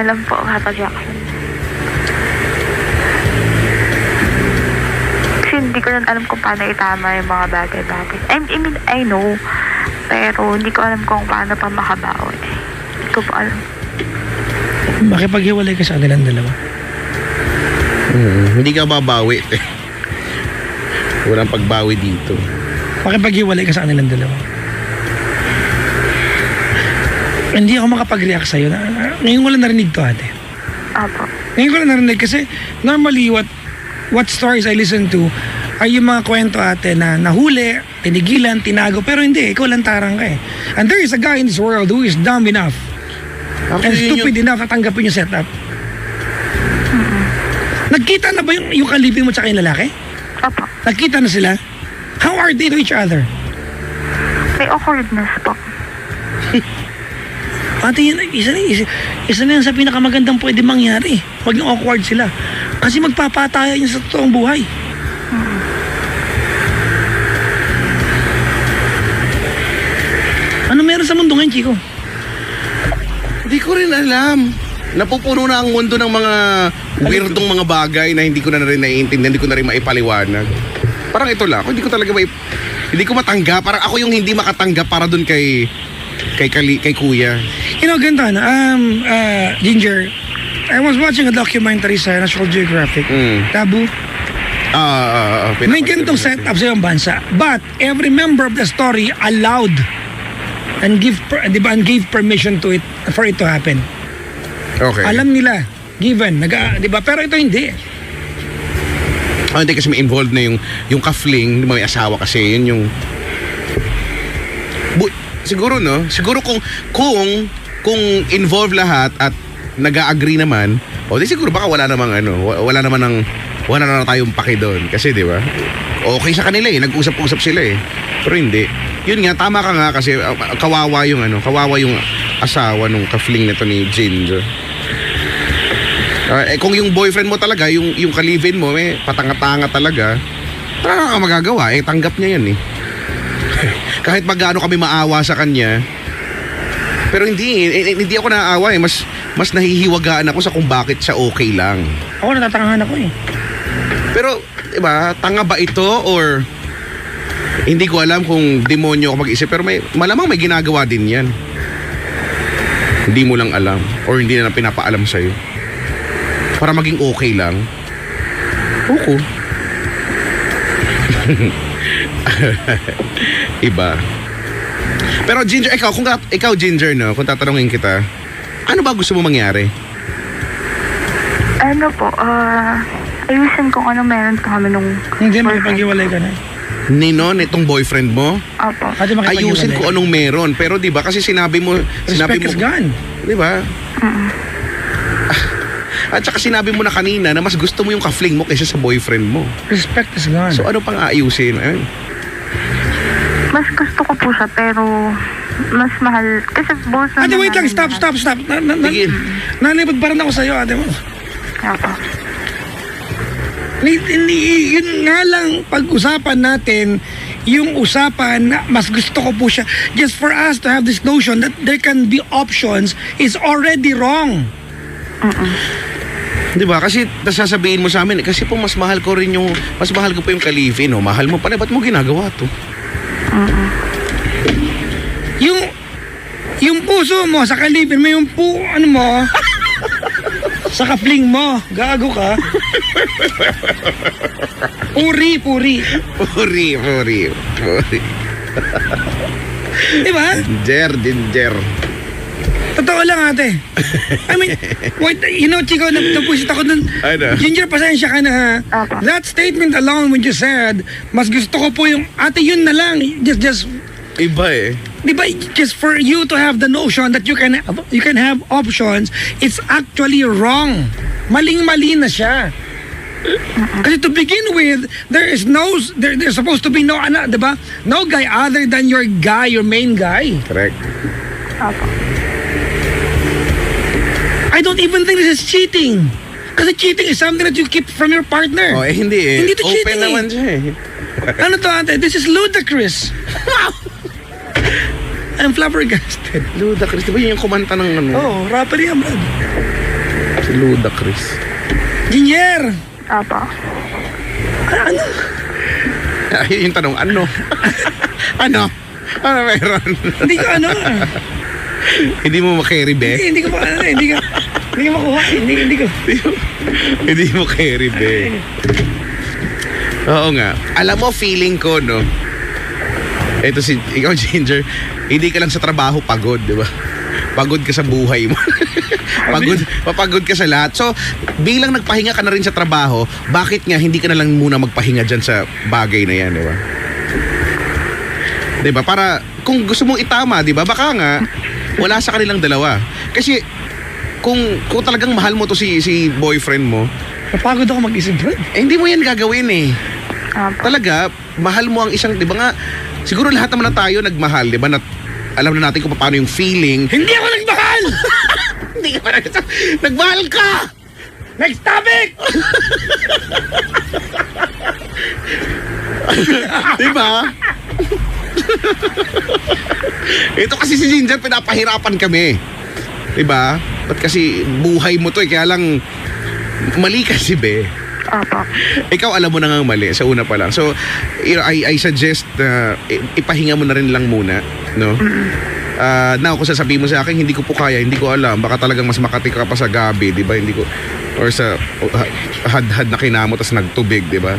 alam po, Papa Jackson. Kasi hindi ko rin alam kung paano itama yung mga bagay-bagay. I mean, I know. Pero hindi ko alam kung paano pa makabawi. Hindi ko po alam. Makipaghiwalay ka sa kanilang dalawa. Hindi ka babawi. Walang pagbawi dito. Makipaghiwalay ka sa kanilang dalawa. Hindi ako makapag-react sa'yo. Ngayon ko lang narinig to, ate. Apo. Ngayon ko lang narinig kasi normally what stories I listen to ay yung mga kwento, ate, na nahuli, tinigilan, tinago, pero hindi, ikaw lang tarang ka eh. And there is a guy in this world who is dumb enough and stupid enough na tanggapin yung setup. Nagkita na ba yung kalibin mo tsaka yung lalaki? Apo. Nagkita na sila? How are they to each other? May awkwardness po. Ate, isa na yan sa pinakamagandang pwede mangyari. Huwag yung awkward sila. Kasi magpapataya yun sa totoong buhay. Ano meron sa mundo ngayon, Chico? Hindi ko rin alam. Napupuno na ang mundo ng mga weirdong mga bagay na hindi ko na rin naiintindihan, hindi ko na rin maipaliwanag. Parang ito lang, hindi ko talaga hindi ko matanggap. Parang ako yung hindi makatanggap para dun kay kuya. You know, ganito na, Ginger, I was watching a documentary sa National Geographic, Tabu. May ganitong setup sa iyong bansa. But every member of the story allowed and gave permission to it for it to happen. Okay. Alam nila, given, di ba? Pero ito hindi. Hindi kasi may involved na yung ka-fling, may asawa kasi, yun yung... Siguro no? Siguro kung involved lahat at nag-agree naman, di siguro baka wala na tayong paki doon. Kasi di ba? Okay sa kanila nag-usap-usap sila Pero hindi. Yun nga, tama ka nga kasi kawawa yung asawa nung ka-fling nito ni Ginger. Kung yung boyfriend mo talaga, yung ka-live-in mo, patanga-tanga talaga, wala ka magagawa. Tanggap niya yan Kahit magano kami maawa sa kanya. Pero hindi ako naaawa mas nahihiwagaan ako sa kung bakit siya okay lang. Ako natatangahan ako Pero, diba, tanga ba ito or hindi ko alam kung demonyo ako mag-isip, pero malamang may ginagawa din yan. Hindi mo lang alam or hindi na pinapaalam sa'yo. Para maging okay lang. Oo. Iba. Pero Ginger, ikaw Ginger, no? Kung tatanungin kita, ano ba gusto mo mangyari? Ano po, ayusin kung ano meron pa kami nung... Hindi, makipaghiwalay ka na. Itong boyfriend mo? Opo. Ayusin ko anong meron. Pero di ba kasi sinabi mo... Respect is gone. Di ba? At saka sinabi mo na kanina na mas gusto mo yung ka-fling mo kaysa sa boyfriend mo. Respect is gone. So ano pang aayusin? Mas gusto ko po siya pero mas mahal. Kasi both na... Ate, wait lang. Stop. Nalipad pa rin ako sa'yo, ate mo. Opo. Yun nga lang pag-usapan natin, yung usapan na mas gusto ko po siya. Just for us to have this notion that there can be options is already wrong. Di ba? Kasi sasabihin mo sa amin, kasi po mas mahal ko po yung ka-live-in, mahal mo pa na, ba't mo ginagawa to? Yung puso mo sa ka-live-in mo, sa ka-fling mo, gago ka. Puri. Diba? Ginger. Totoo lang, ate. I mean, wait, Chico, napusit ako dun. Ano? Ginger, pasensya ka na, ha? Opo. That statement alone when you said, mas gusto ko po yung, ate, yun na lang. Just Iba Diba, just for you to have the notion that you can have options, it's actually wrong. Maling-mali na siya. Kasi to begin with, there's supposed to be diba? No guy other than your main guy. Correct. Opo. I don't even think this is cheating. Kasi cheating is something that you keep from your partner. Hindi Hindi to Open cheating naman siya Ano to, ate? This is ludicrous. I'm flabbergasted. Ludacris, di ba yun yung kumanta ng Oh, rapper yan, man. Si Ludacris. Ginger! Opo. Ano? Ay, yung tanong, ano? Ano? Ano meron? Hindi ko ano. Hindi mo makarry, be? Hindi ko hindi ko makuha. Hindi ko. Hindi mo carry, be. Oo nga. Alam mo, feeling ko, no? Ito ikaw, Ginger, hindi ka lang sa trabaho pagod, di ba? Pagod ka sa buhay mo. Papagod ka sa lahat. So, bilang nagpahinga ka na rin sa trabaho, bakit nga hindi ka na lang muna magpahinga dyan sa bagay na yan, di ba? Di ba? Para, kung gusto mong itama, di ba? Baka nga, wala sa kanilang dalawa. Kasi, kung talagang mahal mo to si boyfriend mo, Napagod ako mag-isip, bro. hindi mo yan gagawin eh. Opo. Talaga, mahal mo ang isang, di ba nga, siguro lahat naman na tayo nagmahal, di ba? Alam na natin kung paano yung feeling. Hindi ako nagmahal! Hindi ka pa nagmahal ka! Next topic! Di ba? Ito kasi si Ginger, pinapahirapan kami. Di ba? Ba't kasi buhay mo to eh, kaya lang mali kasi, be. Opo. Ikaw alam mo na nga mali sa una pa lang. So, I suggest ipahinga mo na rin lang muna, no? Now, kung sasabihin mo sa akin, hindi ko po kaya, hindi ko alam, baka talagang mas makati ka pa sa gabi, di ba? Hindi ko, or sa had-had na kinamo tas nagtubig, di ba?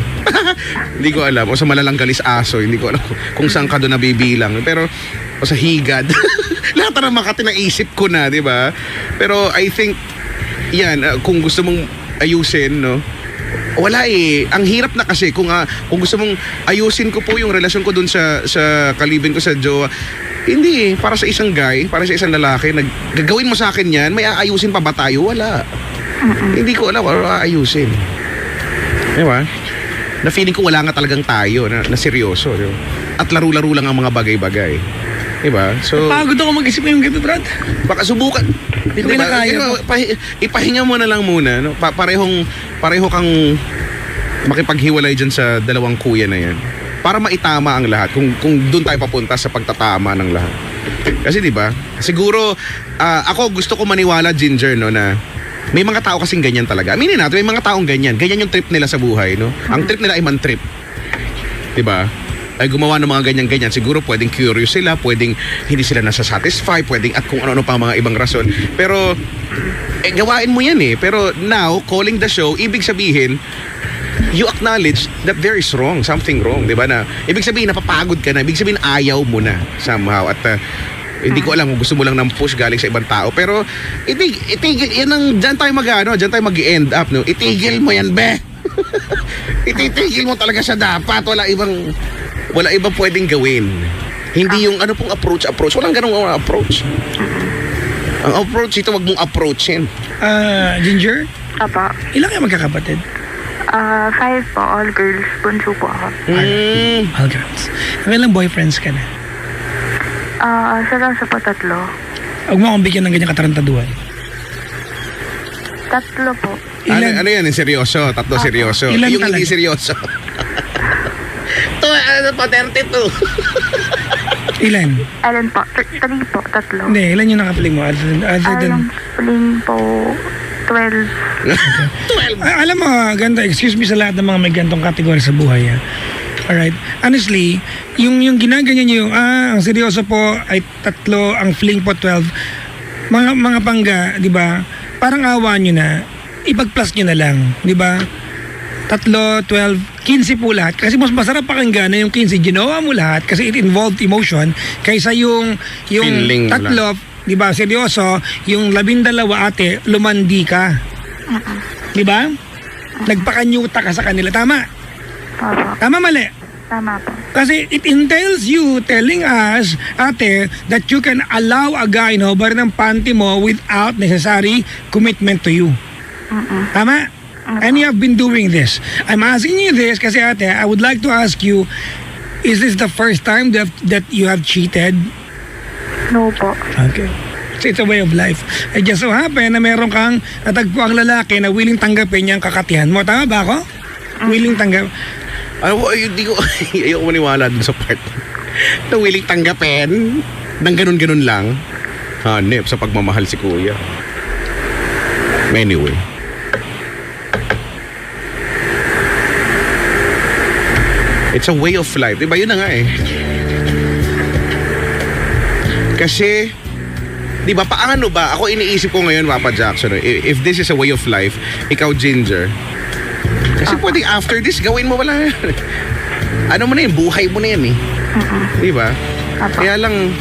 Hindi ko alam. O sa malalang galis aso, hindi ko alam kung saan ka doon nabibilang. Pero, o sa higad. Lahat na makati na isip ko na, di ba? Pero I think, yan, kung gusto mong ayusin, no? Wala eh. Ang hirap na kasi kung gusto mong ayusin ko po yung relasyon ko dun sa kalibin ko sa jowa. Hindi eh. Para sa isang guy, para sa isang lalaki, gagawin mo sa akin yan, may aayusin pa ba tayo? Wala. Hindi ko alam kung aayusin. Di ba? Na feeling ko wala nga talagang tayo na seryoso. Di ba? At laro-laro lang ang mga bagay-bagay. Diba? So, Napagod ako mag-isip ngayong gabi, Brad. baka subukan. Hindi ko na kaya. Ipahinga mo na lang muna. No? Pareho kang makipaghiwalay dyan sa dalawang kuya na yan. Para maitama ang lahat. Kung doon tayo papunta sa pagtatama ng lahat. Kasi diba, siguro, ako gusto ko maniwala, Ginger, no, na may mga tao kasing ganyan talaga. Aminin natin, may mga taong ganyan. Ganyan yung trip nila sa buhay. No? Ang trip nila ay man-trip. Diba? Ay gumawa ng mga ganyan-ganyan. Siguro pwedeng curious sila, pwedeng hindi sila nasa-satisfy, pwedeng at kung ano-ano pa mga ibang rason. Pero, gawain mo yan eh. Pero now, calling the show, ibig sabihin, you acknowledge that there is wrong, something wrong, di ba na? Ibig sabihin, napapagod ka na, ibig sabihin, ayaw mo na somehow. At hindi ko alam kung gusto mo lang ng push galing sa ibang tao. Pero, itigil, yan ang, dyan tayo mag-end up, no? Itigil mo yan, be! Ititigil mo talaga siya dapat. Wala ibang pwedeng gawin. Hindi yung ano pong approach. Walang ganung approach. Ang approach ito, wag mong approachin. Ginger? Opo. Ilan kayo magkakapatid? 5 po, all girls. Bunso po ako. All girls. Ilang boyfriends ka na? Seryoso po, 3. Huwag mo akong bigyan ng ganyan katarantaduhan. 3 po. Ano yan? Seryoso? 3 seryoso. Ilan Yung hindi talaga? seryoso. Ito, ano pa, 32. Ilan? Alin po? 3 po, 3. Hindi, ilan yung nakapiling mo? Other than... Yung spling po, 12. Alam mo, ganda, excuse me sa lahat ng mga may gantong kategory sa buhay. Alright? Honestly, yung ginaganyan nyo yung, ang seryoso po ay 3, ang fling po 12. Mga pangga, di ba? Parang awa nyo na, ipag-plus nyo na lang, di ba? 3, 12, 15 po lahat. Kasi mas masarap pakinggan na yung 15, ginawa mo lahat kasi it involved emotion kaysa yung Feeling 3, di ba, seryoso, yung 12 ate, lumandi ka. Di ba? Nagpakanyuta ka sa kanila. Tama? Opo. Tama, mali? Tama po. Kasi it entails you telling us, ate, that you can allow a guy na hubar ng panty mo without necessary commitment to you. Tama? And you have been doing this. I'm asking you this kasi ate, I would like to ask you, is this the first time that you have cheated? No po. Okay. So it's a way of life. It just so happen na meron kang natagpo ang lalaki na willing tanggapin yung kakatihan mo. Tama ba ako? Willing tanggap. Ayoko maniwala dun sa part na willing tanggapin ng ganun-ganun lang. Hanep sa pagmamahal si kuya. Anyway. It's a way of life. Diba? Yun na nga eh. Kasi, di ba, paano ba? Ako iniisip ko ngayon, Papa Jackson, if this is a way of life, ikaw, Ginger, kasi pwedeng after this, gawin mo wala. Ano mo na yun, buhay mo na yan eh. Di ba? Kaya lang,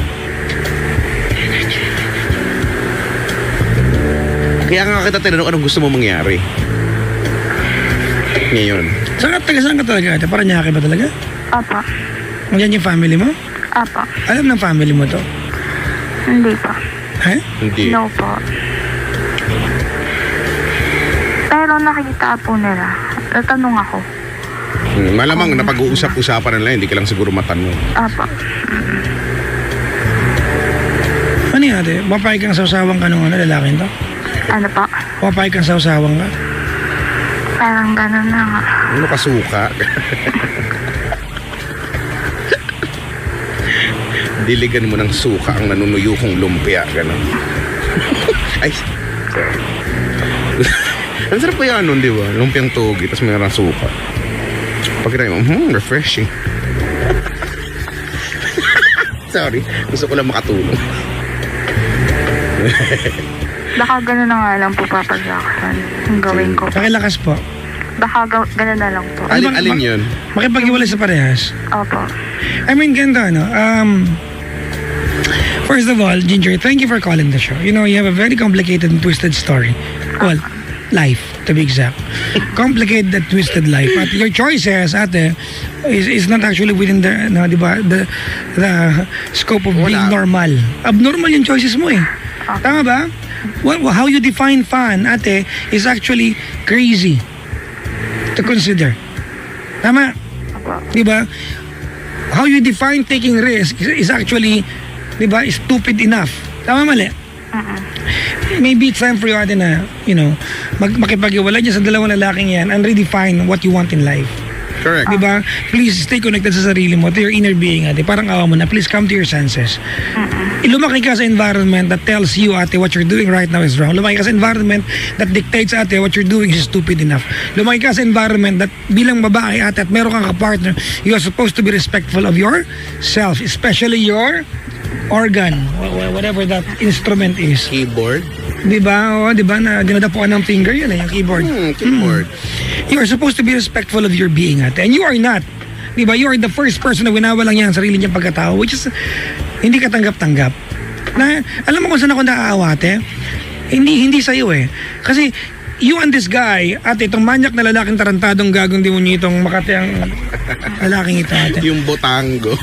kaya nga kita tinanong anong gusto mo mangyari. Ngayon. Saan ka talaga ate? Para Paranaque ba talaga? Opo. Nandiyan yung family mo? Opo. Alam ng family mo to? Hindi po. Eh? Hindi. No po. Pero nakikita po nila. Natanong ako. Malamang napag-uusap-usapan nila, hindi ka lang siguro matanong. Opo. Ano yan ate? Papayag kang sausawang ka nung lalaking to? Ano po? Papayag kang sausawang ka? Parang gano'n na nga. Ano kasuka? Diligan mo ng suka ang nanunuyukong lumpia, gano'n. Ay, sorry. Ang sarap pa yan nun, di ba? Lumpiang togi, tapos may suka. Pagkita mo, refreshing. Sorry, gusto ko lang makatulong. Baka gano'n na nga lang po, Papa Jackson. Yung gawin ko. Pakilakas po. Baka gano'n na lang po. Alin yun? Makipag-iwalay sa parehas. Opo. I mean, ganda, no? First of all, Ginger, thank you for calling the show. You know, you have a very complicated and twisted story. Well, life, to be exact. Complicated and twisted life. But your choices, ate, is not actually within the, no, di ba, the scope of being normal. Abnormal yung choices mo eh. Tama ba? How you define fun, ate, is actually crazy to consider. Tama? Di ba? How you define taking risk is actually, di ba, stupid enough. Tama, mali? Maybe it's time for you, ate, na, you know, makipag-iwalay niya sa dalawang lalaking yan and redefine what you want in life. Correct. Diba? Please stay connected sa sarili mo, to your inner being, ate. Parang awa mo na, please come to your senses. Lumaki ka sa environment that tells you, ate, what you're doing right now is wrong. Lumaki ka sa environment that dictates, ate, what you're doing is stupid enough. Lumaki ka sa environment that bilang babae, ate, at meron kang kapartner, you are supposed to be respectful of yourself, especially your organ, whatever that instrument is. Keyboard? Diba? O, diba na dinadapuan ng finger yun, yung keyboard. Keyboard. You are supposed to be respectful of your being, ate. And you are not. Diba? You are the first person na winawalang niya ang sarili niyang pagkatao, which is hindi ka tanggap-tanggap. Na, alam mo kung saan ako naaawa, ate? Hindi sa'yo eh. Kasi you and this guy, ate, itong manyak na lalaking tarantadong gagong demonyo itong Makati ang lalaking ito, ate. Yung botango.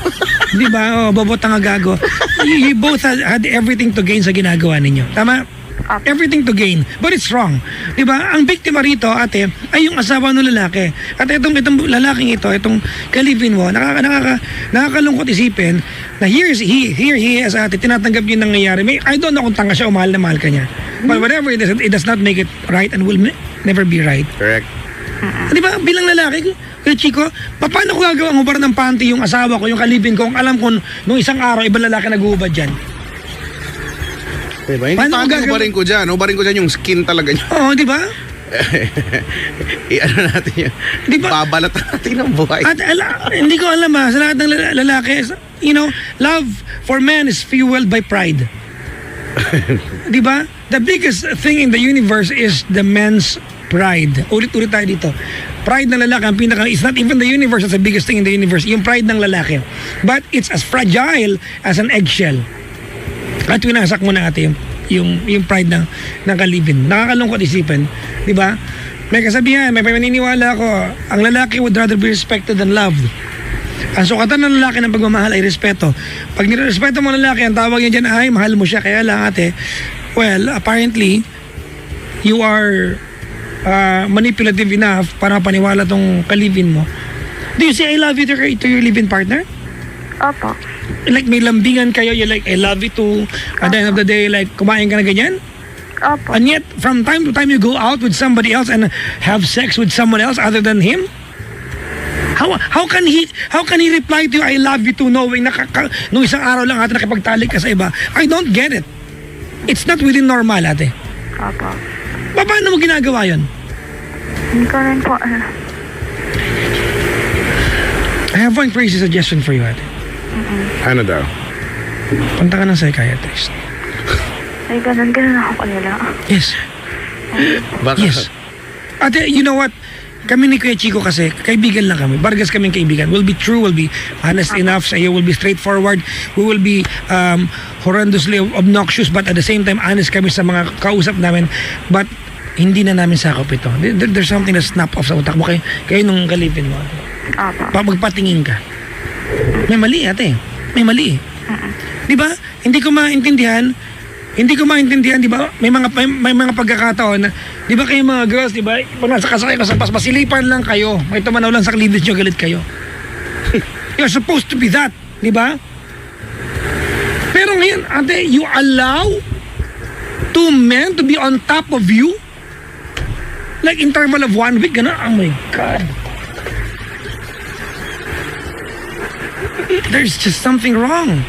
Di ba? Oh, bobotang gago. You both had everything to gain sa ginagawa ninyo. Tama? Everything to gain. But it's wrong. Di ba? Ang biktima rito, ate, ay yung asawa ng lalaki. At itong lalaking ito, itong kalibin mo, nakakalungkot isipin na here he is, ate, tinatanggap yung nangyayari. I don't know kung tanga siya o mahal na mahal ka niya. But whatever it is, it does not make it right and will never be right. Correct. Di ba? Bilang lalaki, Chico, paano ko gagawa ng hubad ng panty yung asawa ko, yung kalibin ko, kung alam ko nung isang araw, ibang lalaki nag-uubad dyan? Diba? Hindi pa ubarin ko dyan. Ubarin ko dyan yung skin talaga niya. Oo, di ba? Ano natin yan? Diba? Babalat natin ng buhay. At hindi ko alam sa lahat ng lalaki, you know, love for men is fueled by pride. Di ba? The biggest thing in the universe is the men's pride. Ulit-ulit tayo dito. Pride ng lalaki, ang pinaka, it's not even the universe, it's the biggest thing in the universe. Yung pride ng lalaki. But it's as fragile as an eggshell. At winasak mo na ate yung pride ng kalibin. Nakakalungkot isipin. Di ba? May kasabihan, may paniniwala ko, ang lalaki would rather be respected than loved. Ang sukatan ng lalaki ng pagmamahal ay respeto. Pag nirespeto mo ng lalaki, ang tawag niya dyan ay mahal mo siya. Kaya lang ate, well, apparently, you are manipulative enough para paniwala tong kalibin mo. Do you say I love you to your live-in partner? Opo. Like may lambingan kayo, you're like, I love you too. At the end of the day, like, kumain ka na ganyan? Opo. And yet, from time to time, you go out with somebody else and have sex with someone else other than him? How can he reply to you, I love you too, knowing nung isang araw lang ate nakipagtalik ka sa iba? I don't get it. It's not within normal, ate. Opo. Paano mo ginagawa yun? Hindi ko rin po alam. I have one crazy suggestion for you, ate. Ano daw? Punta ka ng psychiatrist. Ay, ganun ako kanila. Yes. Baka, Yes. Ate, you know what? Kami ni Kuya Chico kasi, kaibigan lang kami. Bargas kaming kaibigan. We'll be true, we'll be honest enough sa'yo, we'll be straightforward, we will be horrendously obnoxious, but at the same time, honest kami sa mga kausap namin. But, hindi na namin sakop ito. There's something that snap off sa utak mo. Kayo nung kalipin mo. Opo. Magpatingin ka. May mali, ate. May mali. Di ba? Hindi ko maintindihan, di ba? May mga pagkakataon na, di ba kayo mga girls, di ba? Pag nasa kasakay ka sa bus, masilipan lang kayo. May tumanaw lang sa klibis nyo, galit kayo. You're supposed to be that, di ba? Pero ngayon, ate, you allow two men to be on top of you? Like interval of 1 week, gano'n? Oh my God. There's just something wrong.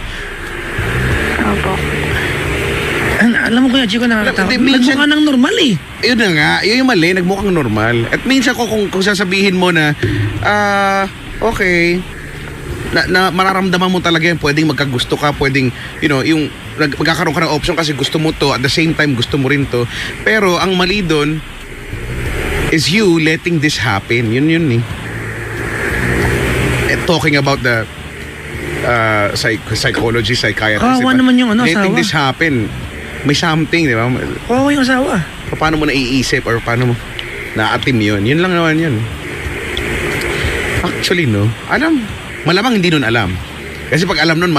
Opo. Alam mo Kuya Chico, nakakatawa. Minsan- Nagmukha ng normal eh. yun na nga, yun yung mali, nagmukhang normal. At minsan kung sasabihin mo na, okay, na mararamdaman mo talaga yan, pwedeng magkagusto ka, pwedeng, yung magkakaroon ka ng option kasi gusto mo to, at the same time gusto mo rin to. Pero ang mali doon is you letting this happen. Yun eh. And talking about the psychology, psychiatrist. Kawawa naman yung letting asawa. this happen. May something, di ba? Oo, yung asawa. Paano mo naiisip or paano mo naatim yun? Yun lang naman yun. Actually, no? Malamang hindi nun alam. Kasi pag alam nun,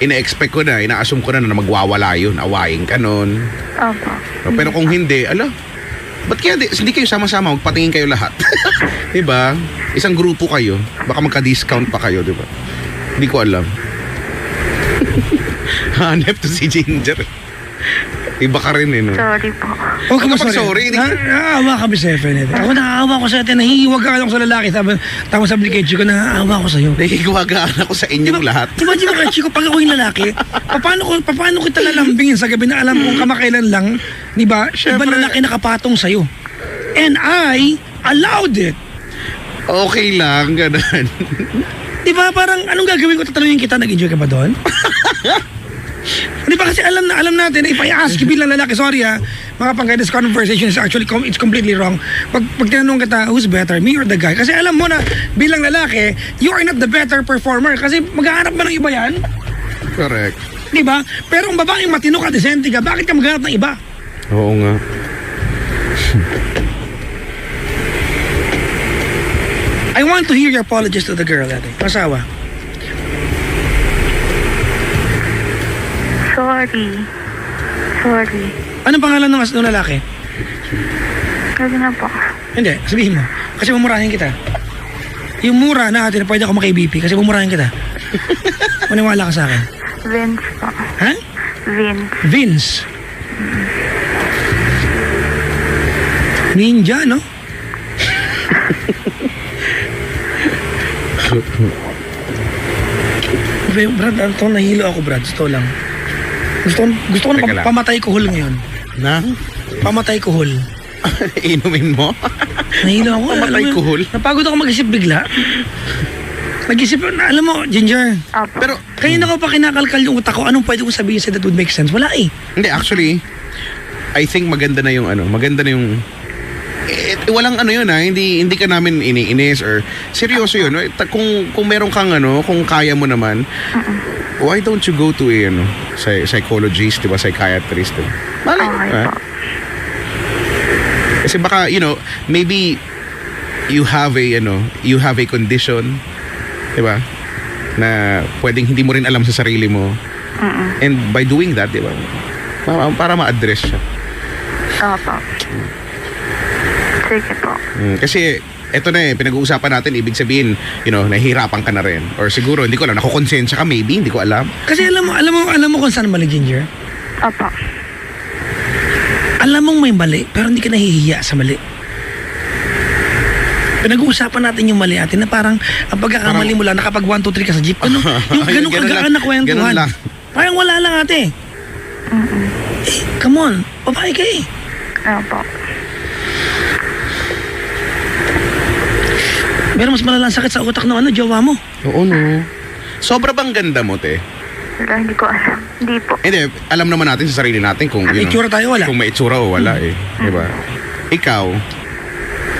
ina-expect ko na, ina-assume ko na magwawala yun. Awayin ka nun. Opo. Pero kung hindi, ba't kaya hindi kayo sama-sama, magpatingin kayo lahat? Diba? Isang grupo kayo, baka magka-discount pa kayo, diba? Hindi ko alam. Hanep to si Ginger. Iba ka rin no? Sorry po. Huwag ka Huwag ka sorry. Naaawa kami sa FNF. Ako naaawa ko sa atin. Nahihiwagaan ako sa lalaki. Tama sabi ni Chico, naaawa ko sa'yo. Nahihiwagaan ako sa inyong lahat. Diba Kay Chico, pag ako yung lalaki, paano kita lalambingin sa gabi na alam kong kamakailan lang, diba? Siyempre. Ibang lalaki nakapatong sa'yo. And I allowed it. Okay lang, ganun. Diba parang anong gagawin ko? Tatanungin kita, nag-enjoy ka ba doon? Di ba kasi alam natin, if I ask you bilang lalaki, sorry mga pangkaya, this conversation is actually, it's completely wrong. Pag tinanong kita, who's better, me or the guy? Kasi alam mo na, bilang lalaki, you are not the better performer. Kasi maghahanap ba ng iba yan? Correct. Di ba? Pero ang babaeng matino ka, decente ka, bakit ka maghanap ng iba? Oo nga. I want to hear your apologies to the girl, ate. Asawa. Sorry. Anong pangalan ng lalaki? Kasi na po. Hindi, sabihin mo. Kasi mumurahin kita. Yung mura na ate, pwede ako maki-BP kasi mumurahin kita. Maniwala ka sa akin. Vince po. Ha? Vince. Ninja, no? Brad, nahilo ako, Brad. Ito lang. Gusto ko Teka na lang. pamatay kuhol ngayon. Pamatay kuhol. Inumin mo? Nahilo ako. Pamatay alam mo yun, kuhol? Napagod ako mag-isip bigla. Alam mo, Ginger, Opo. Pero, kanina ko pa kinakalkal yung utak ko. Anong pwede kong sabihin sa that would make sense? Wala eh. hindi, actually, I think maganda na yung walang yun hindi ka namin iniinis or seryoso yun. Kung meron kang kung kaya mo naman, why don't you go to a psychologist, diba, psychiatrist, diba? Malay, Okay po. kasi baka, maybe you have a condition, diba, na pwedeng hindi mo rin alam sa sarili mo. And by doing that, diba, para ma-address siya. Opo. Sige po. Kasi eto na pinag-uusapan natin, ibig sabihin, nahihirapan ka na rin. Or siguro, hindi ko alam, nakukonsensya ka maybe, hindi ko alam. Kasi alam mo kung saan mali, Ginger? Opo. Alam mong may mali, pero hindi ka nahihiya sa mali. Pinag-uusapan natin yung mali atin na parang ang pagkakamali mo lang nakapag 1, 2, 3 ka sa jeep. Yung ganun kagaan na Ganun kwentuhan. lang. Parang wala lang ate. Come on, babae ka eh. Opo. Meron mas malalang sakit sa utak ng jowa mo. Oo, no. Sobra bang ganda mo, te? Wala, hindi ko alam. Hindi po. Hindi, alam naman natin sa sarili natin kung May itsura tayo, wala. Kung may itsura o wala eh. Diba? Ikaw,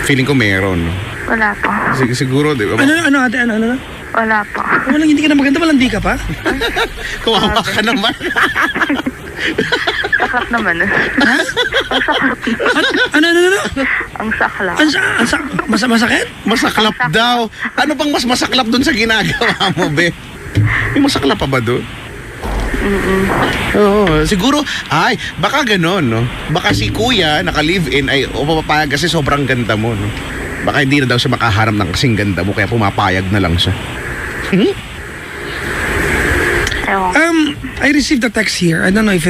feeling ko meron. Wala po. Siguro, di ba? Ano, ate, ano? Wala po. Walang hindi ka na maganda, walang di ka pa? Kawawa ka naman. Saklap naman. Ha? Ang saklap. Ano? Ang saklap. Masakit? Masaklap daw. Ano bang mas masaklap dun sa ginagawa mo, be? May masaklap pa ba dun? Oo, siguro, baka ganon, no? Baka si kuya, naka-live-in, ay papapayag kasi sobrang ganda mo, no? Baka hindi na daw siya makaharap ng kasing ganda mo, kaya pumapayag na lang siya. Ewan. I received a text here. I don't know if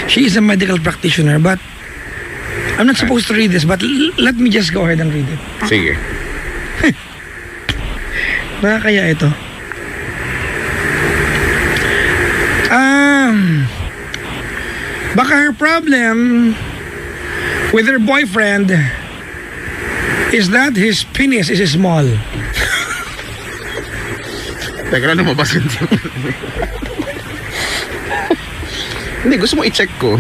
she is a medical practitioner, but I'm not supposed to read this, but let me just go ahead and read it. Sige. Baka kaya ito. Baka her problem with her boyfriend is that his penis is small. Teka lang, lumabas yun. Hindi, gusto mo i-check ko.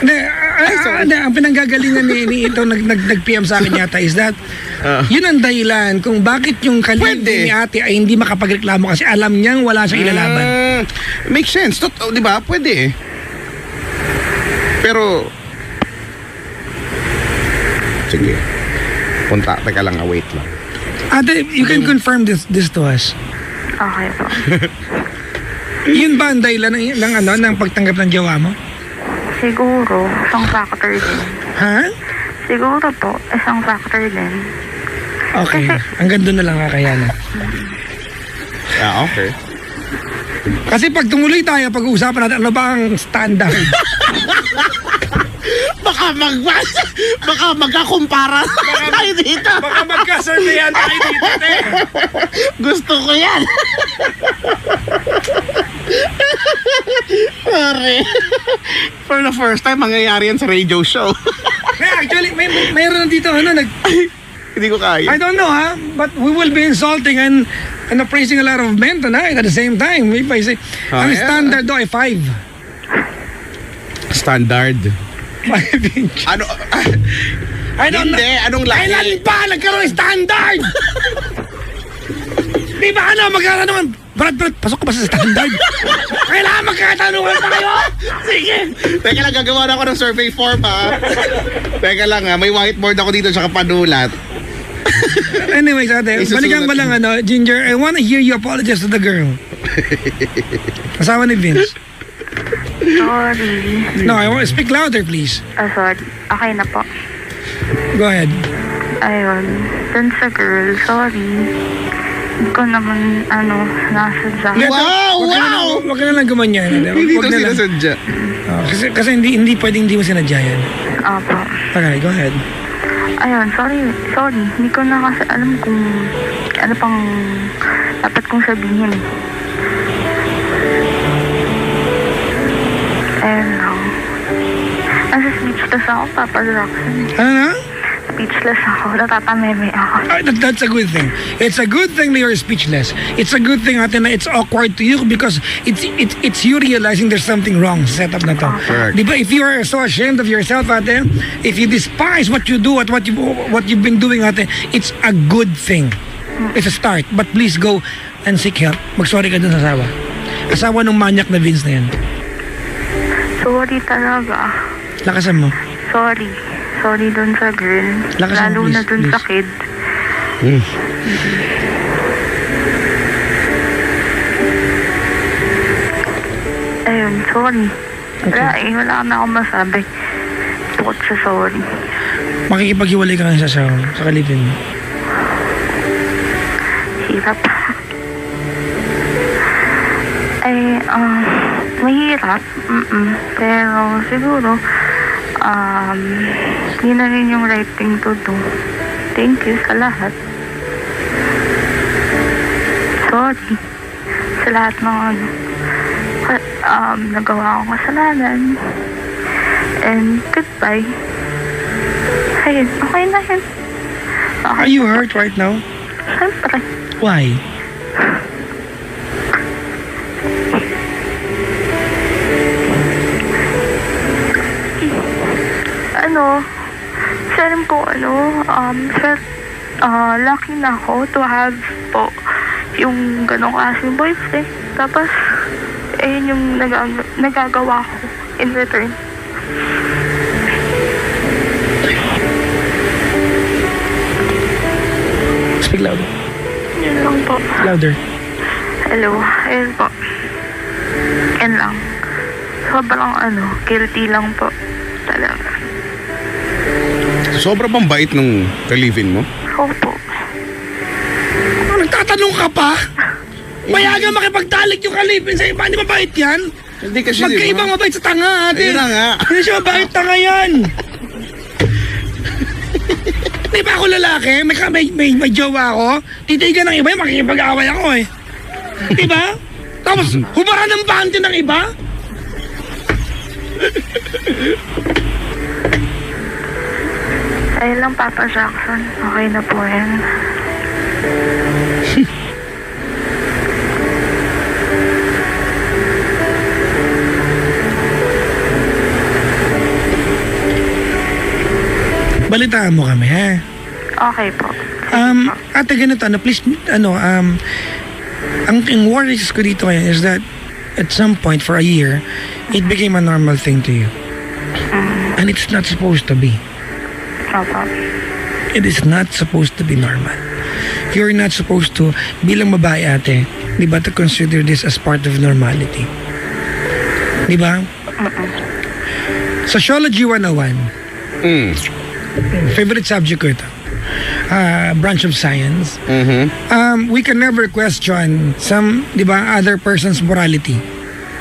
Hindi, ang pinanggagalingan ni ito nag-PM sa akin yata is that yun ang dahilan kung bakit yung kalibin ni ate ay hindi makapagreklamo kasi alam niyang wala siyang ilalaban. Makes sense. Di ba? Pwede eh. Pero sige. Teka lang, wait lang. Ate, you can confirm this to us. Okay po. Yun ba ang dahilan ng pagtanggap ng jowa mo? Siguro, isang factor din. Ha? Siguro po, isang factor din. Okay. Hanggang doon na lang kakayanan. Okay. Kasi pag tumuloy tayo, pag-uusapan natin ano ba ang standard. Baka magkakumpara tayo dito. Baka magkasurveyan tayo dito. Gusto ko yan. Sorry. For the first time, mangyayari yan sa radio show. Actually, mayroon dito Hindi ko kaya. I don't know but we will be insulting and appraising a lot of men tonight at the same time. If I say, ang standard daw ay 5. Standard? 5 inch. Ano? I don't know. Hindi, anong laki? Kailan ba nagkaroon ng standard? Di ba magkakaroon naman? Brad, pasok ka ba sa standard? Kailangan magkakatanungan tayo? Sige. Teka lang, gagawa na ako ng survey form, ha? Teka lang, may whiteboard ako dito sa panulat. Anyways, ate, balikan ko lang Ginger, I wanna hear you apologize to the girl. Asawa ni Vince. Sorry. No, I want to speak louder, please. Sorry. Okay na po. Go ahead. Ayun. Dun sa girl, sorry. Hindi ko naman, nasadya. Wag ka na lang gumanyan. Hindi ko sinasadya. Kasi hindi pwedeng hindi mo sinadya yan. Opo. Okay, go ahead. Ayun, sorry. Hindi ko na kasi alam kung ano pang dapat kong sabihin. Ayun lang. Nasa speechless ako, Papa Jackson. Ano na? Speechless ako. Natatameme ako. That's a good thing. It's a good thing that you're speechless. It's a good thing, ate, na it's awkward to you because it's you realizing there's something wrong sa setup na to. Correct. Di ba? If you are so ashamed of yourself, ate, if you despise what you do at what you've been doing, ate, it's a good thing. It's a start. But please go and seek help. Mag-sorry ka dun sa asawa. Asawa nung manyak na Vince na yan. Sorry talaga. Lakasan mo. Sorry. Sorry dun sa girl. Lakasan mo, Lalo na please, dun sa please. kid. Ayun, sorry. Wala na akong masabi. Bukod sa sorry. Makikipaghiwalay ka nga sa asawa mo, sa kalipin mo. Hirap. Mahirap. Pero siguro, yun na rin yung right thing to do. Thank you sa lahat. Sorry sa lahat ng nagawa akong kasalanan. And goodbye. Ayun, okay na yun. Okay. Are you hurt right now? Siyempre. Why? Sabi po, lucky na ako to have po yung ganong klaseng boyfriend. Tapos, yun yung nagagawa ko in return. Speak louder. Yun lang po. Louder. Hello, ayun po. Yan lang. Sobrang guilty lang po. Talaga. Sobra bang bait nung ka-live-in mo? Opo. Nagtatanong ka pa? Mayaga makipagtalik yung kalipin sa iba. Hindi mabait yan? Hindi kasi, Magkaibang mabait sa tanga, ate. Ayun na nga. Hindi siya mabait, tanga yan. Di ba ako lalaki? May jowa ako. Titigan ng iba, makikipag-away ako eh. Di ba? Tapos, hubaran ng panty ng iba? Ayun lang, Papa Jackson. Okay na po yan. Balitaan mo kami, ha? Okay po. Ate, ganito, please, ang worries ko dito ngayon is that at some point for a year, it became a normal thing to you. And it's not supposed to be. Opo. It is not supposed to be normal. You're not supposed to, bilang babae ate, di ba, to consider this as part of normality. Di ba? Sociology 101. Favorite subject ko ito. Branch of science. We can never question some, di ba, other person's morality.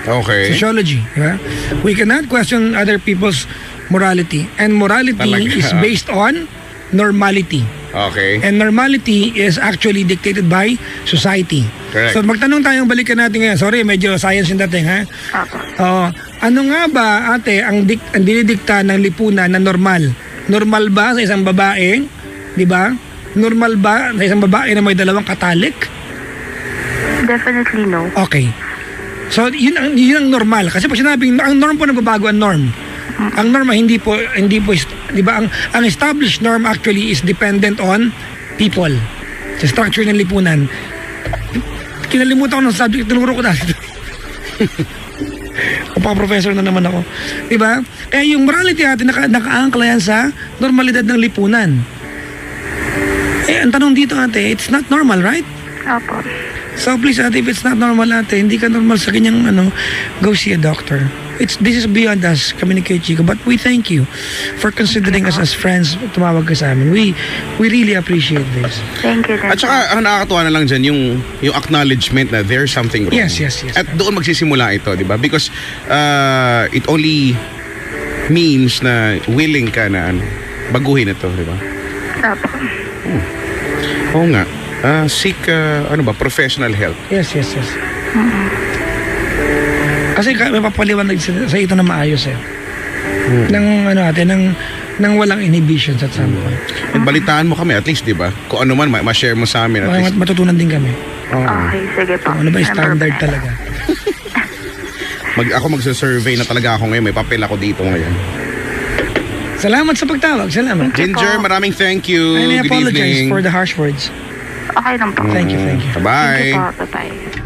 Okay. Sociology, di ba? We cannot question other people's morality. And morality Talaga? is based on normality. Okay. And normality is actually dictated by society. Correct. So magtanong tayong balikan natin ngayon. Sorry, medyo science yung dating, ha? Opo. Ano nga ba, ate, ang dinidikta ng lipunan na normal? Normal ba sa isang babae? Di ba? Normal ba sa isang babae na may dalawang katalik? Definitely no. Okay. So, yun ang normal. Kasi pag sinabing, ang norm po nagbabago, ang norm. Ang norm ay hindi po, di ba, ang established norm actually is dependent on people. Sa structure ng lipunan. Kinalimutan ko ng subject, tinuro ko dati. Professor na naman ako. Di ba? Kaya yung morality natin, nakaangkla yan sa normalidad ng lipunan. Ang tanong dito ate, it's not normal, right? Opo. So please ate, if it's not normal ate, hindi ka normal sa kanyang go see a doctor. This is beyond us, communicate Chico, but we thank you for considering us as friends. Tumawag ka sa amin. We really appreciate this. Thank you. At saka, ang nakakatuwa na lang dyan, yung acknowledgement na there's something wrong. Yes. At doon magsisimula ito, di ba? Because it only means na willing ka na baguhin ito, di ba? Opo. Oo nga. Seek, professional help. Yes. Kasi may papaliwanag sa ito na maayos eh. Nang walang inhibitions at some point. And balitaan mo kami at least, di ba? Kung ano man, ma-share mo sa amin at least. Matutunan din kami. Okay, sige po. Ano ba yung standard talaga? Ako magsa-survey na talaga ako ngayon. May papel ako dito ngayon. Salamat sa pagtawag. Salamat. Thank you Ginger, po. maraming thank you. And I Good apologize evening. for the harsh words. Okay lang po. Thank you. Bye. Thank you po. Bye-bye.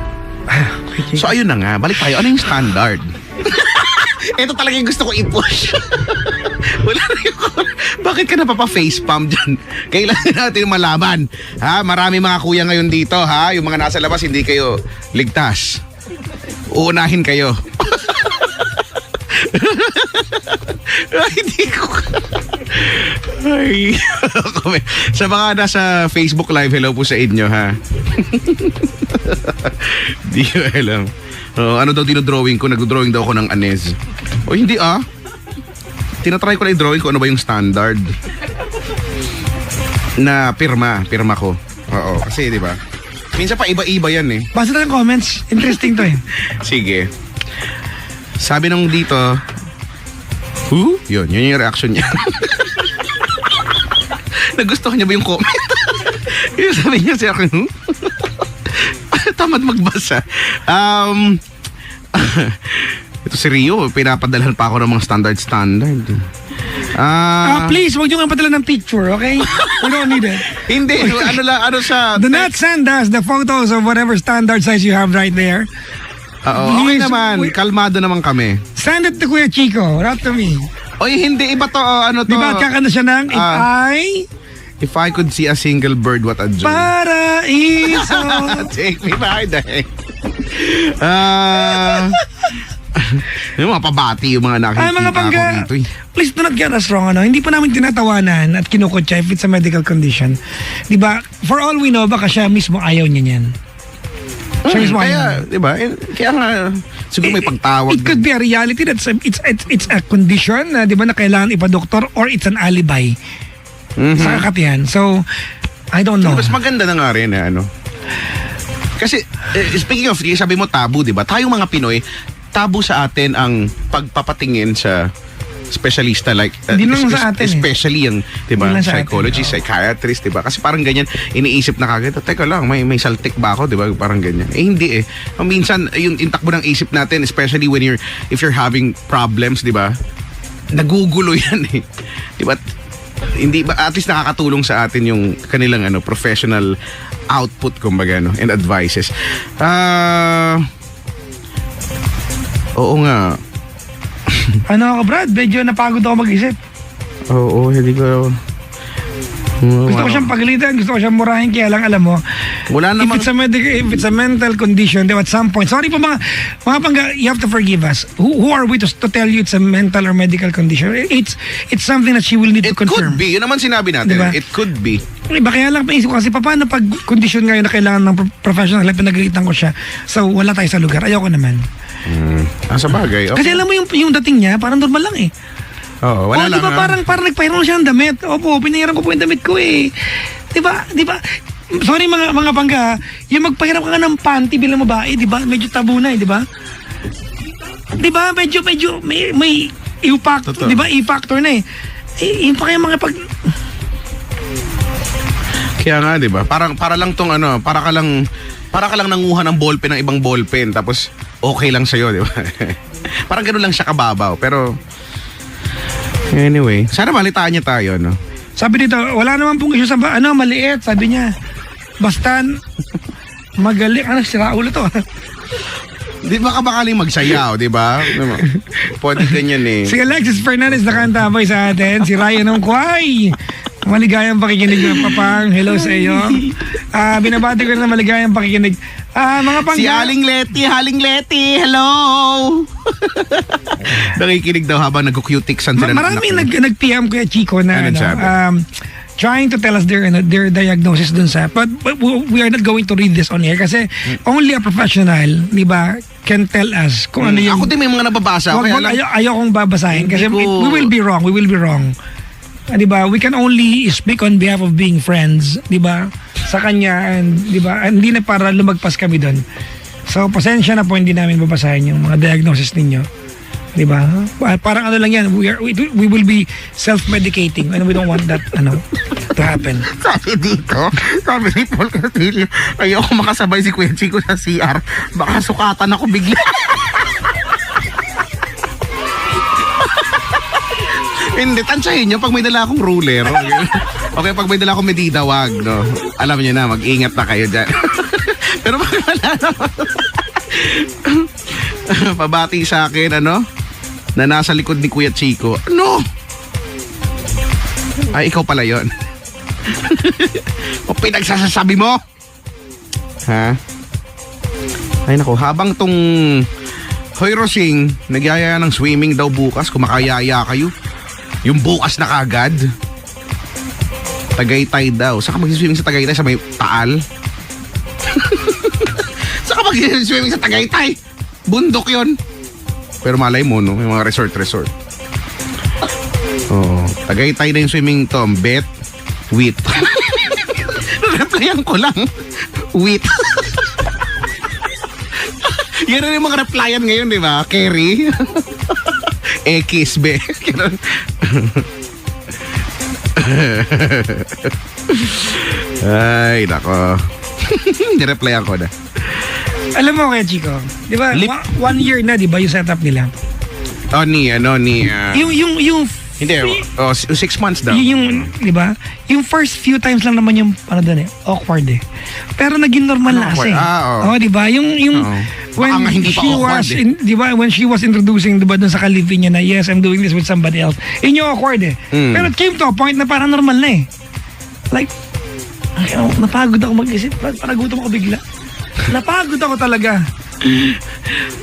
So ayun na nga, balik tayo. Ano yung standard? Ito talaga yung gusto ko i-push. Wala na yung... Bakit ka napapa-facepalm dyan? Kailangan natin malaman. Ha? Marami mga kuya ngayon dito, ha? Yung mga nasa labas, hindi kayo ligtas. Uunahin kayo. Ay, hindi ko... Ay, sa mga nasa Facebook Live, hello po sa inyo, ha? Di ko alam. Ano daw dinodrawing ko? Nagdodrawing daw ako ng Anez. O hindi tinatry ko na i-drawing ko ano ba yung standard na pirma ko. Oo, kasi di ba? Minsan pa iba-iba yan eh. Basta ng comments. Interesting to eh. Sige. Sabi nung dito, yun yung reaction niya. Nagustuhan niya ba yung comment? Yung sabi niya siya akin, tamad magbasa. Ito si Rio, pinapadalhan pa ako ng mga standard. Please, huwag niyo nga padala ng picture, okay? We don't need it. Hindi, ano sa... Do not send us the photos of whatever standard size you have right there. Oo, okay naman, kalmado naman kami. Send it to Kuya Chico, not to me. Oy, hindi, iba to, ano to? Di ba kakanta siya ng If I could see a single bird, what a joy. Paraiso. Take me by the hand. Yung mga pabati, yung mga nakikita mga pangga, ako dito. please do not get us wrong. Hindi pa namin tinatawanan at kinukutya if it's a medical condition. Di ba? For all we know, baka siya mismo ayaw niya niyan. Siya mismo ayaw. Kaya, di ba? Kaya nga, siguro may pagtawag. It could be a reality that it's a condition na di ba na kailangan ipa-doktor or it's an alibi sa kakatihan. So, I don't know. Mas maganda na nga rin ano. Kasi, speaking of, sabi mo tabu, di ba? Tayong mga Pinoy, tabu sa atin ang pagpapatingin sa specialista like Hindi lang sa atin, especially yung 'di ba psychology, atin, psychiatrist, 'di ba? Kasi parang ganyan iniisip na kagad, teka lang, may saltik ba ako, 'di ba? Parang ganyan. Hindi eh. Minsan yung takbo ng isip natin, especially when if you're having problems, 'di ba? Nagugulo yan eh. 'Di ba? Hindi ba at least nakakatulong sa atin yung kanilang professional output kumbaga and advices. Oo nga. Ano ako, Brad? Medyo napagod ako mag-isip. Oo, hindi ko... Gusto ko siyang pagalitan, gusto ko siyang murahin, kaya lang alam mo, wala namang... if it's a mental condition, at some point, sorry po mga pangga, you have to forgive us. Who are we to tell you it's a mental or medical condition? It's something that she will need to confirm. It could be, yun naman sinabi natin. Diba? It could be. Iba kaya lang paisip ko kasi paano pag condition ngayon na kailangan ng professional help, pinagalitan ko siya. So wala tayo sa lugar, ayoko naman. Sa bagay. Okay. Kasi alam mo yung dating niya, parang normal lang eh. Oo, wala lang. Di ba parang nagpahiram siya ng damit? Opo, pinahiram ko po yung damit ko eh. Di ba? Sorry mga pangga, yung magpahiram ka ng panty bilang babae, di ba? Medyo tabu na eh, di ba? Di ba? Medyo may impact, di ba? E-factor na eh. Yung pa kaya mga Kaya nga, di ba? Para lang tong para ka lang nanguha ng ballpen ng ibang ballpen tapos okay lang sa'yo, di ba? Parang gano'n lang siya kababaw. Pero anyway, sana malitaan niya tayo, no? Sabi dito, wala naman pong issue sa maliit, sabi niya. Basta magaling, sira ulo to. Di ba kabakaling magsayaw, di ba? Pwede ganyan eh. Si Alexis Fernandez nakantabay sa atin. Si Ryan ng Kway. Maligayang pakikinig ng Papang. Hello sa iyo. Binabati ko na maligayang pakikinig. Mga pangga. Si Haling Leti, hello! Nakikinig daw habang nag-cuticsan sila. Maraming nag-PM Kuya Chico na trying to tell us their diagnosis dun sa, but we are not going to read this on air kasi only a professional, di ba, can tell us kung ano yung... Ako din may mga nababasa. Ayokong babasahin kasi we will be wrong. Di ba? We can only speak on behalf of being friends, di ba? Sa kanya, and di ba? Hindi na para lumagpas kami doon. So, pasensya na po, hindi namin babasahin yung mga diagnosis ninyo. Di ba? Parang lang yan, we will be self-medicating and we don't want that to happen. Sabi ni Paul Castillo, ayoko makasabay si Kuya Chico sa CR, baka sukatan ako bigla. Hindi, tansyahin nyo pag may dala akong ruler. Okay, pag may dala akong medida, wag, no? Alam nyo na, mag-ingat na kayo dyan. Pero pag wala naman. Pabati sa akin, na nasa likod ni Kuya Chico. Ano? Ay, ikaw pala yun. O pinagsasasabi mo? Ha? Ay nako, habang tong Hoy Rosing, nagyaya ng swimming daw bukas, kung makayaya kayo. Yung bukas na kagad. Tagaytay daw. Saka mag-swimming sa Tagaytay sa may Taal? Saka mag-swimming sa Tagaytay? Bundok yon. Pero malay mo, no? May mga resort. Oh, Tagaytay na yung swimming to. Bet, wheat. Replyan ko lang. Wheat. Yan na yung mga replyan ngayon, di ba? Kerry. X, be. Ay, nako. Nireply ako na. Alam mo kaya, Chico, di ba, 1 year na, di ba, yung setup nila? Oh, Yung hindi, 6 months daw. yung, di ba, yung first few times lang naman yung, doon awkward eh. Pero naging normal na kasi. Oo. Di ba, yung when Baka nga hindi pa she awkward was, di ba, when she was introducing, di ba, dun sa kalipin niya na, yes, I'm doing this with somebody else. Yun yung awkward eh. Pero it came to a point na parang normal na eh. Like, napagod ako mag-isip. Paragutom ako bigla. Napagod ako talaga.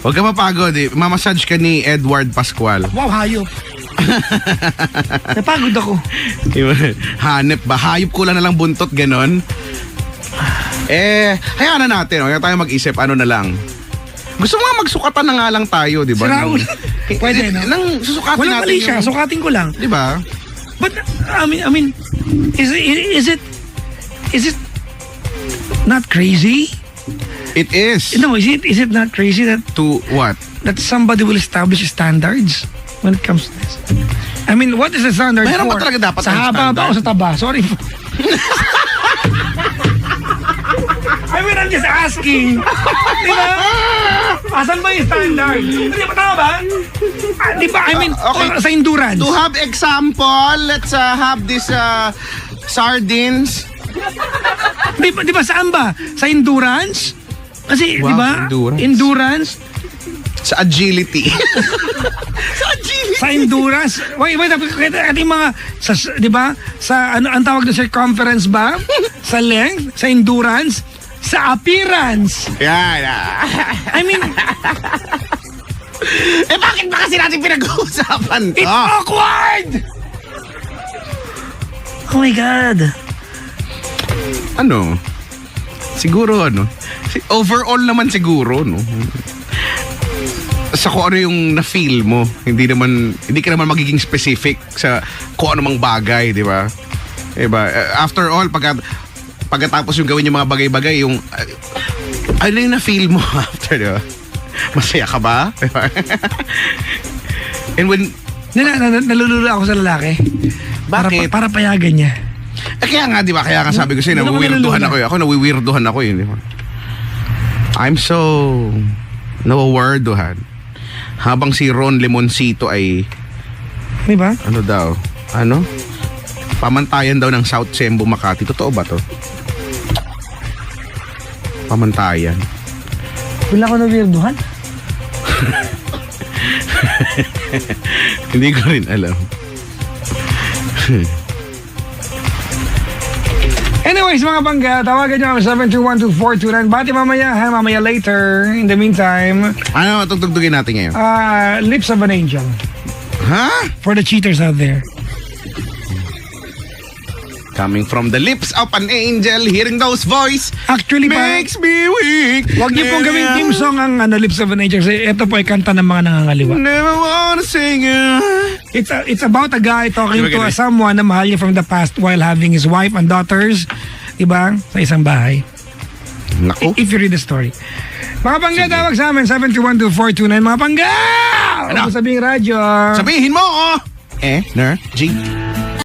Huwag ka mapagod eh. Mamassage ka ni Edward Pascual. Wow, hayop. Napagod ako. Hanep ba? Hayop ko lang na lang buntot, ganon. Hayaan na natin. Huwag tayo mag-isip. Ano na lang. Gusto mo nga magsukatan na nga lang tayo, di ba? Si Raul. Pwede, no? Nang susukatin Walang natin mali siya. Sukatin ko lang. Di ba? But, I mean, is it not crazy? It is. No, is it not crazy that To what? that somebody will establish standards when it comes to this? I mean, what is the standard Mayroon for? ba talaga dapat sa ng haba ba o standard? sa taba? Sorry. I mean, I'm just asking. Di ba? Asan ba yung standard? Di ba, tama ba? Di ba, I mean, Okay. sa endurance. To have example, let's have this sardines. Di ba, saan ba? Sa endurance? Kasi, Wow, di ba? endurance. Sa agility. Sa endurance. Wait, ating mga, di ba? Sa, ano, ang tawag na circumference ba? Sa length, sa endurance, sa appearance. Yan. I mean, Bakit ba kasi natin pinag-uusapan to? it's awkward! Oh my God. Ano? Siguro overall naman siguro, no? Sa kung ano yung na-feel mo, hindi ka naman magiging specific sa kung ano mang bagay, di ba? Diba? After all, pagkatapos yung gawin yung mga bagay-bagay, yung ano yung na-feel mo after, di ba? Masaya ka ba? Diba? And when Nalulula ako sa lalaki. Bakit? Para payagan niya. kaya nga, di ba? Kaya nga sabi ko sa'yo, Hindi naman nawiwirduhan nalulula. ako. Ako nawiwirduhan ako yun, di ba? I'm so nawawarduhan. Habang si Ron Limoncito ay Di ba? ano daw? Ano? Pamantayan daw ng South Cebu, Makati. Totoo ba to? Pamantayan. Wala ko na weirduhan. Hindi ko rin alam. Anyways, mga bangga, tawagan nyo kami 7212429. Bati mamaya, ha? Mamaya later. In the meantime, Ano tugtugtugin natin ngayon? Lips of an Angel. Ha? For the cheaters out there. Coming from the lips of an angel, hearing those voice Actually, makes me weak. Huwag niyo pong gawing team song ang Lips of an Angel. Kasi ito po ay kanta ng mga nangangaliwa. Never wanna sing it. It's about a guy talking Diba to ganun? someone na mahal niya from the past while having his wife and daughters, diba? Sa isang bahay. Naku. If you read the story. Mga pangga, Sige. tawag sa amin, 7212429. Mga pangga! Ano? Ano? Sabihin radyo. Sabihin mo, Energy.